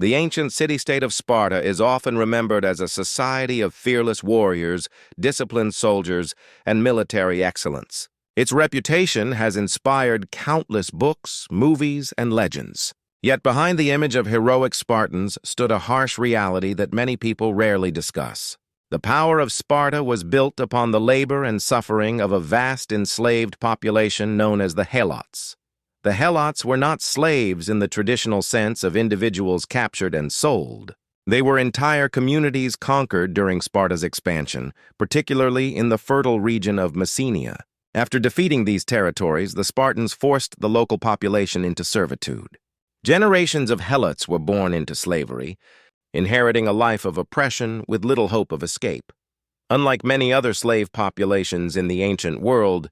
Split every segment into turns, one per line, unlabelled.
The ancient city-state of Sparta is often remembered as a society of fearless warriors, disciplined soldiers, and military excellence. Its reputation has inspired countless books, movies, and legends. Yet behind the image of heroic Spartans stood a harsh reality that many people rarely discuss. The power of Sparta was built upon the labor and suffering of a vast enslaved population known as the Helots. The Helots were not slaves in the traditional sense of individuals captured and sold. They were entire communities conquered during Sparta's expansion, particularly in the fertile region of Messenia. After defeating these territories, the Spartans forced the local population into servitude. Generations of Helots were born into slavery, inheriting a life of oppression with little hope of escape. Unlike many other slave populations in the ancient world,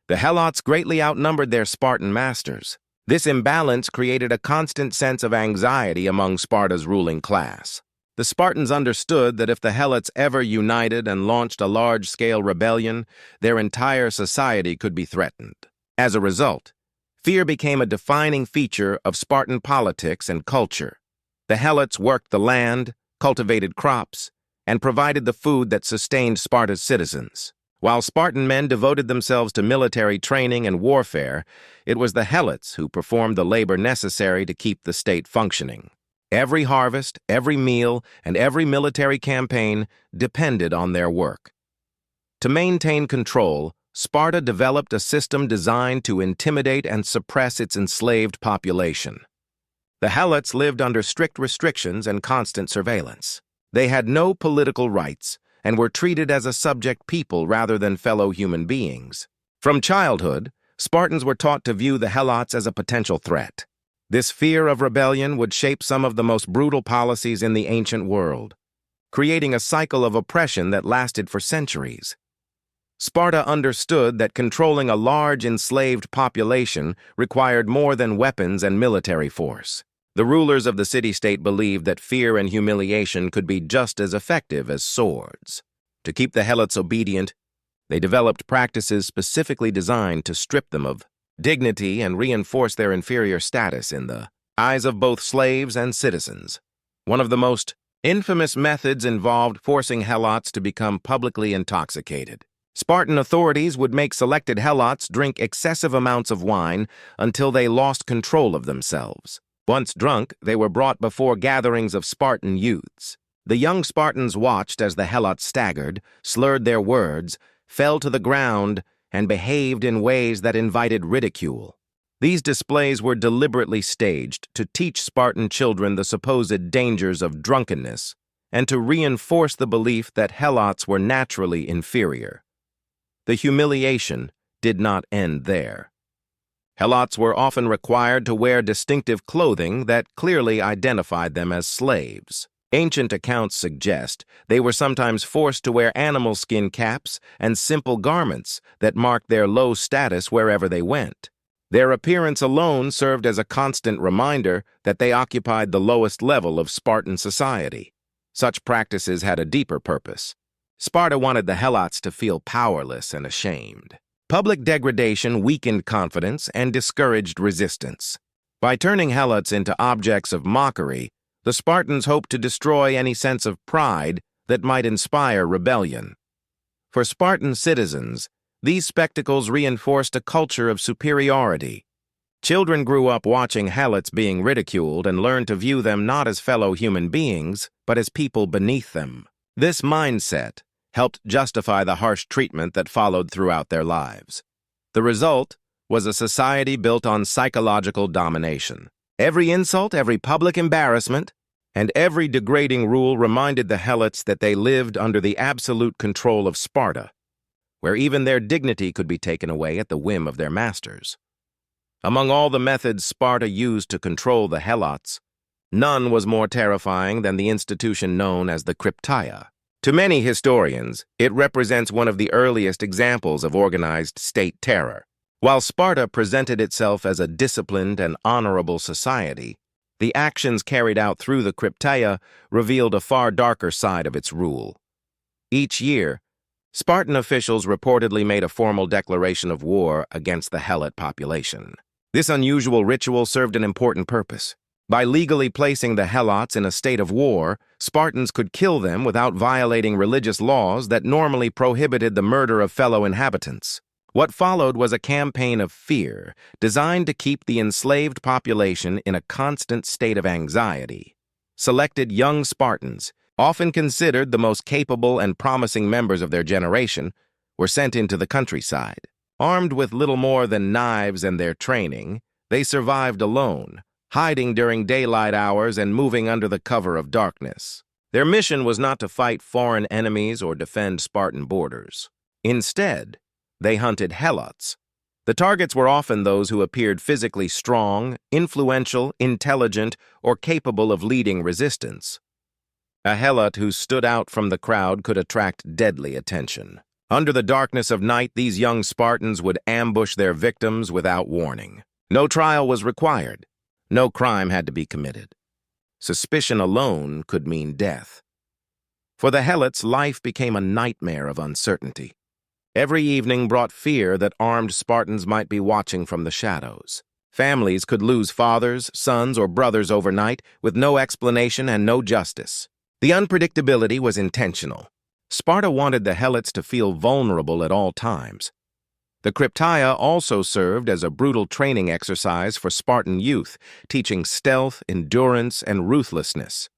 the Helots greatly outnumbered their Spartan masters. This imbalance created a constant sense of anxiety among Sparta's ruling class. The Spartans understood that if the Helots ever united and launched a large-scale rebellion, their entire society could be threatened. As a result, fear became a defining feature of Spartan politics and culture. The Helots worked the land, cultivated crops, and provided the food that sustained Sparta's citizens. While Spartan men devoted themselves to military training and warfare, it was the Helots who performed the labor necessary to keep the state functioning. Every harvest, every meal, and every military campaign depended on their work. To maintain control, Sparta developed a system designed to intimidate and suppress its enslaved population. The Helots lived under strict restrictions and constant surveillance. They had no political rights and were treated as a subject people rather than fellow human beings. From childhood, Spartans were taught to view the Helots as a potential threat. This fear of rebellion would shape some of the most brutal policies in the ancient world, creating a cycle of oppression that lasted for centuries. Sparta understood that controlling a large enslaved population required more than weapons and military force. The rulers of the city-state believed that fear and humiliation could be just as effective as swords. To keep the Helots obedient, they developed practices specifically designed to strip them of dignity and reinforce their inferior status in the eyes of both slaves and citizens. One of the most infamous methods involved forcing Helots to become publicly intoxicated. Spartan authorities would make selected Helots drink excessive amounts of wine until they lost control of themselves. Once drunk, they were brought before gatherings of Spartan youths. The young Spartans watched as the Helots staggered, slurred their words, fell to the ground, and behaved in ways that invited ridicule. These displays were deliberately staged to teach Spartan children the supposed dangers of drunkenness and to reinforce the belief that Helots were naturally inferior. The humiliation did not end there. Helots were often required to wear distinctive clothing that clearly identified them as slaves. Ancient accounts suggest they were sometimes forced to wear animal skin caps and simple garments that marked their low status wherever they went. Their appearance alone served as a constant reminder that they occupied the lowest level of Spartan society. Such practices had a deeper purpose. Sparta wanted the Helots to feel powerless and ashamed. Public degradation weakened confidence and discouraged resistance. By turning Helots into objects of mockery, the Spartans hoped to destroy any sense of pride that might inspire rebellion. For Spartan citizens, these spectacles reinforced a culture of superiority. Children grew up watching Helots being ridiculed and learned to view them not as fellow human beings, but as people beneath them. This mindset helped justify the harsh treatment that followed throughout their lives. The result was a society built on psychological domination. Every insult, every public embarrassment, and every degrading rule reminded the Helots that they lived under the absolute control of Sparta, where even their dignity could be taken away at the whim of their masters. Among all the methods Sparta used to control the Helots, none was more terrifying than the institution known as the Krypteia. To many historians, it represents one of the earliest examples of organized state terror. While Sparta presented itself as a disciplined and honorable society, the actions carried out through the Krypteia revealed a far darker side of its rule. Each year, Spartan officials reportedly made a formal declaration of war against the Helot population. This unusual ritual served an important purpose. By legally placing the Helots in a state of war, Spartans could kill them without violating religious laws that normally prohibited the murder of fellow inhabitants. What followed was a campaign of fear designed to keep the enslaved population in a constant state of anxiety. Selected young Spartans, often considered the most capable and promising members of their generation, were sent into the countryside. Armed with little more than knives and their training, they survived alone, hiding during daylight hours and moving under the cover of darkness. Their mission was not to fight foreign enemies or defend Spartan borders. Instead, they hunted Helots. The targets were often those who appeared physically strong, influential, intelligent, or capable of leading resistance. A Helot who stood out from the crowd could attract deadly attention. Under the darkness of night, these young Spartans would ambush their victims without warning. No trial was required. No crime had to be committed. Suspicion alone could mean death. For the Helots, life became a nightmare of uncertainty. Every evening brought fear that armed Spartans might be watching from the shadows. Families could lose fathers, sons, or brothers overnight with no explanation and no justice. The unpredictability was intentional. Sparta wanted the Helots to feel vulnerable at all times. The Krypteia also served as a brutal training exercise for Spartan youth, teaching stealth, endurance, and ruthlessness.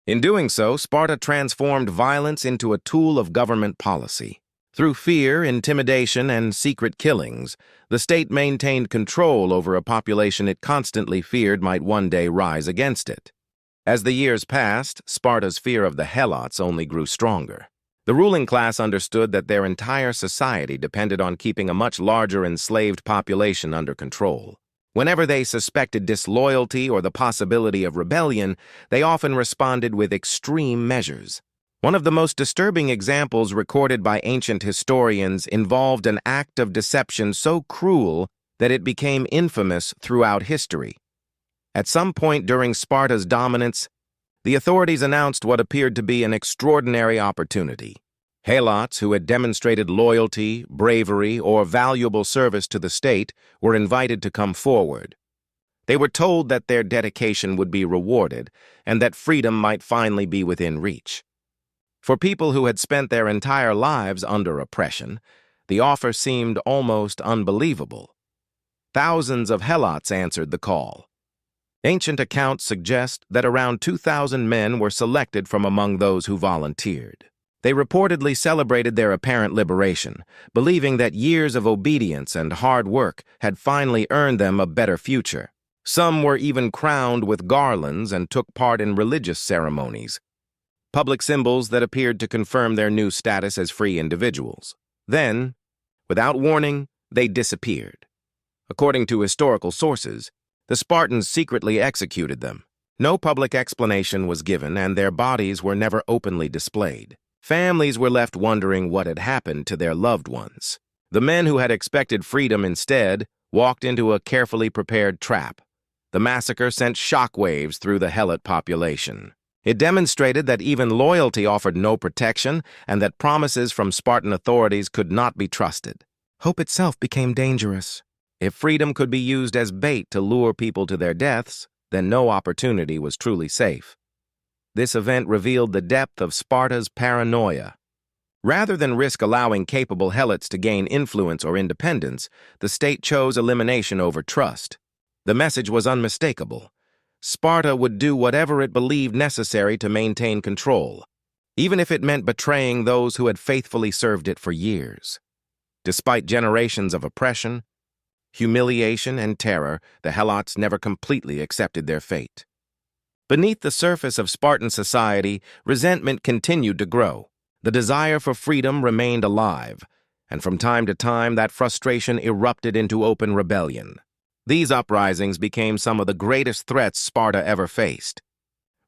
In doing so, Sparta transformed violence into a tool of government policy. Through fear, intimidation, and secret killings, the state maintained control over a population it constantly feared might one day rise against it. As the years passed, Sparta's fear of the Helots only grew stronger. The ruling class understood that their entire society depended on keeping a much larger enslaved population under control. Whenever they suspected disloyalty or the possibility of rebellion, they often responded with extreme measures. One of the most disturbing examples recorded by ancient historians involved an act of deception so cruel that it became infamous throughout history. At some point during Sparta's dominance, the authorities announced what appeared to be an extraordinary opportunity. Helots who had demonstrated loyalty, bravery, or valuable service to the state were invited to come forward. They were told that their dedication would be rewarded and that freedom might finally be within reach. For people who had spent their entire lives under oppression, the offer seemed almost unbelievable. Thousands of Helots answered the call. Ancient accounts suggest that around 2,000 men were selected from among those who volunteered. They reportedly celebrated their apparent liberation, believing that years of obedience and hard work had finally earned them a better future. Some were even crowned with garlands and took part in religious ceremonies, public symbols that appeared to confirm their new status as free individuals. Then, without warning, they disappeared. According to historical sources, the Spartans secretly executed them. No public explanation was given, and their bodies were never openly displayed. Families were left wondering what had happened to their loved ones. The men who had expected freedom instead walked into a carefully prepared trap. The massacre sent shockwaves through the Helot population. It demonstrated that even loyalty offered no protection and that promises from Spartan authorities could not be trusted. Hope itself became dangerous. If freedom could be used as bait to lure people to their deaths, then no opportunity was truly safe. This event revealed the depth of Sparta's paranoia. Rather than risk allowing capable Helots to gain influence or independence, the state chose elimination over trust. The message was unmistakable. Sparta would do whatever it believed necessary to maintain control, even if it meant betraying those who had faithfully served it for years. Despite generations of oppression, humiliation, and terror, the Helots never completely accepted their fate. Beneath the surface of Spartan society, resentment continued to grow. The desire for freedom remained alive, and from time to time that frustration erupted into open rebellion. These uprisings became some of the greatest threats Sparta ever faced,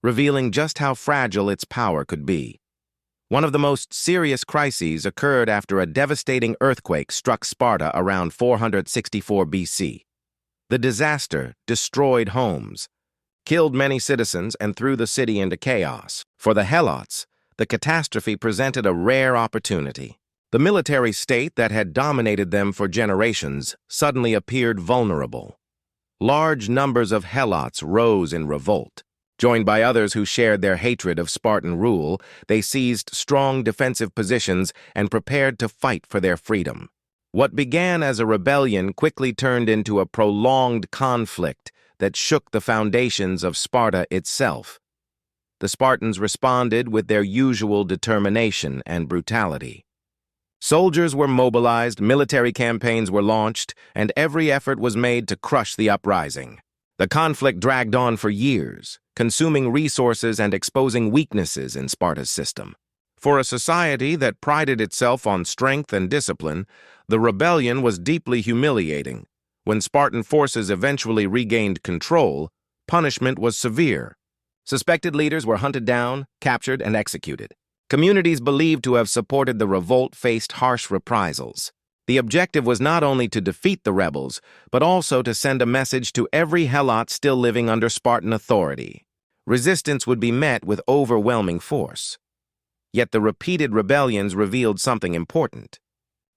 revealing just how fragile its power could be. One of the most serious crises occurred after a devastating earthquake struck Sparta around 464 BC. The disaster destroyed homes, killed many citizens, and threw the city into chaos. For the Helots, the catastrophe presented a rare opportunity. The military state that had dominated them for generations suddenly appeared vulnerable. Large numbers of Helots rose in revolt. Joined by others who shared their hatred of Spartan rule, they seized strong defensive positions and prepared to fight for their freedom. What began as a rebellion quickly turned into a prolonged conflict that shook the foundations of Sparta itself. The Spartans responded with their usual determination and brutality. Soldiers were mobilized, military campaigns were launched, and every effort was made to crush the uprising. The conflict dragged on for years, consuming resources and exposing weaknesses in Sparta's system. For a society that prided itself on strength and discipline, the rebellion was deeply humiliating. When Spartan forces eventually regained control, punishment was severe. Suspected leaders were hunted down, captured, and executed. Communities believed to have supported the revolt faced harsh reprisals. The objective was not only to defeat the rebels, but also to send a message to every Helot still living under Spartan authority. Resistance would be met with overwhelming force. Yet the repeated rebellions revealed something important.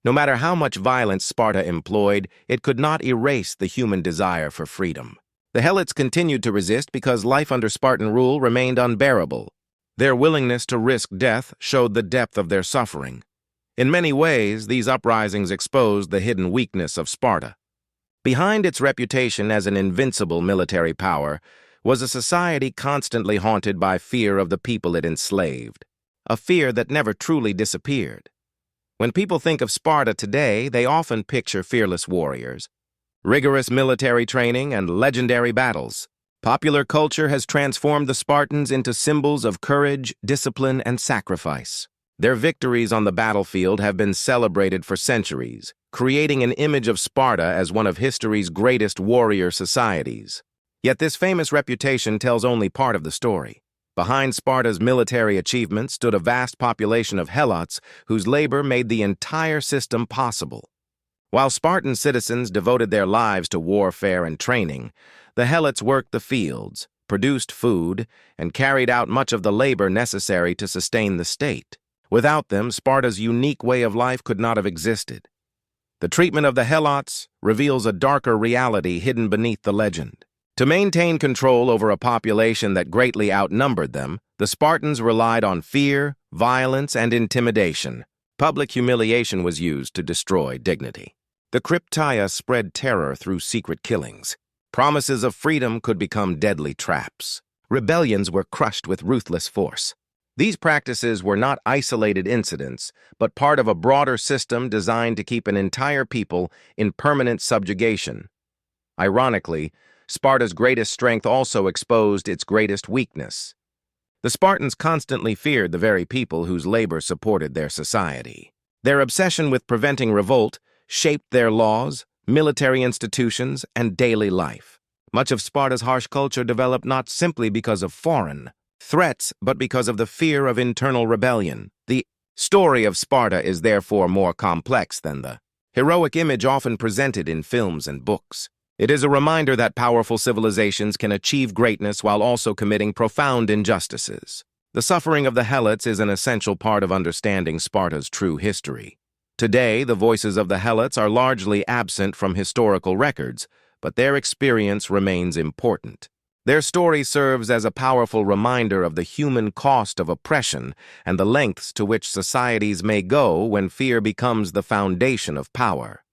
No matter how much violence Sparta employed, it could not erase the human desire for freedom. The Helots continued to resist because life under Spartan rule remained unbearable. Their willingness to risk death showed the depth of their suffering. In many ways, these uprisings exposed the hidden weakness of Sparta. Behind its reputation as an invincible military power was a society constantly haunted by fear of the people it enslaved, a fear that never truly disappeared. When people think of Sparta today, they often picture fearless warriors, rigorous military training, and legendary battles. Popular culture has transformed the Spartans into symbols of courage, discipline, and sacrifice. Their victories on the battlefield have been celebrated for centuries, creating an image of Sparta as one of history's greatest warrior societies. Yet this famous reputation tells only part of the story. Behind Sparta's military achievements stood a vast population of Helots whose labor made the entire system possible. While Spartan citizens devoted their lives to warfare and training, the Helots worked the fields, produced food, and carried out much of the labor necessary to sustain the state. Without them, Sparta's unique way of life could not have existed. The treatment of the Helots reveals a darker reality hidden beneath the legend. To maintain control over a population that greatly outnumbered them, the Spartans relied on fear, violence, and intimidation. Public humiliation was used to destroy dignity. The Krypteia spread terror through secret killings. Promises of freedom could become deadly traps. Rebellions were crushed with ruthless force. These practices were not isolated incidents, but part of a broader system designed to keep an entire people in permanent subjugation. Ironically, Sparta's greatest strength also exposed its greatest weakness. The Spartans constantly feared the very people whose labor supported their society. Their obsession with preventing revolt shaped their laws, military institutions, and daily life. Much of Sparta's harsh culture developed not simply because of foreign threats, but because of the fear of internal rebellion. The story of Sparta is therefore more complex than the heroic image often presented in films and books. It is a reminder that powerful civilizations can achieve greatness while also committing profound injustices. The suffering of the Helots is an essential part of understanding Sparta's true history. Today, the voices of the Helots are largely absent from historical records, but their experience remains important. Their story serves as a powerful reminder of the human cost of oppression and the lengths to which societies may go when fear becomes the foundation of power.